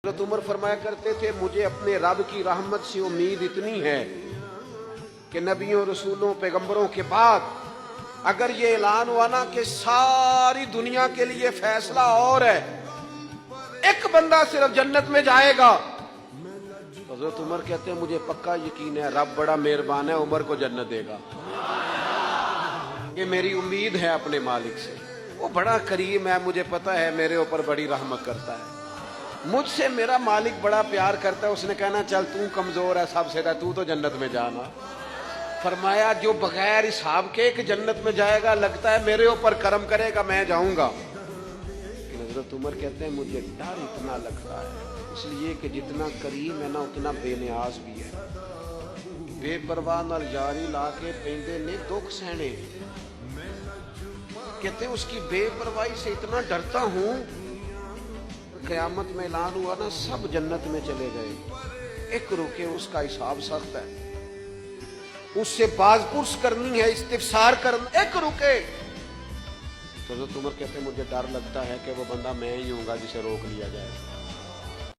हज़रत उमर फरमाया करते थे, मुझे अपने रब की रहमत से उम्मीद इतनी है कि नबियों, रसूलों, पैगंबरों के बाद अगर ये ऐलान हुआ ना कि सारी दुनिया के लिए फैसला और है, एक बंदा सिर्फ जन्नत में जाएगा, तो हज़रत उमर कहते हैं मुझे पक्का यकीन है रब बड़ा मेहरबान है, उमर को जन्नत देगा। ये मेरी उम्मीद है अपने मालिक से, वो बड़ा करीम है, मुझे पता है मेरे ऊपर बड़ी रहमत करता है, मुझसे मेरा मालिक बड़ा प्यार करता है। उसने कहना चल तू कमजोर है सबसे, तू तो जन्नत में जाना। फरमाया जो बगैर हिसाब के एक जन्नत में जाएगा, लगता है मेरे ऊपर करम करेगा मैं जाऊंगा। हज़रत उमर कहते हैं मुझे डर इतना लगता है इसलिए कि जितना करीम है ना उतना बेनियाज भी है। बेपरवाह नाल जारी ला के पेंदे ने दुख सहने, कहते उसकी बेपरवाही से इतना डरता हूं, क़यामत में ऐलान हुआ ना सब जन्नत में चले गए, एक रुके उसका हिसाब सख्त है, उससे बाज़पुर्स करनी है, इस्तिफसार करना, एक रुके। तो हज़रत उमर कहते मुझे डर लगता है कि वो बंदा मैं ही हूँगा जिसे रोक लिया जाए।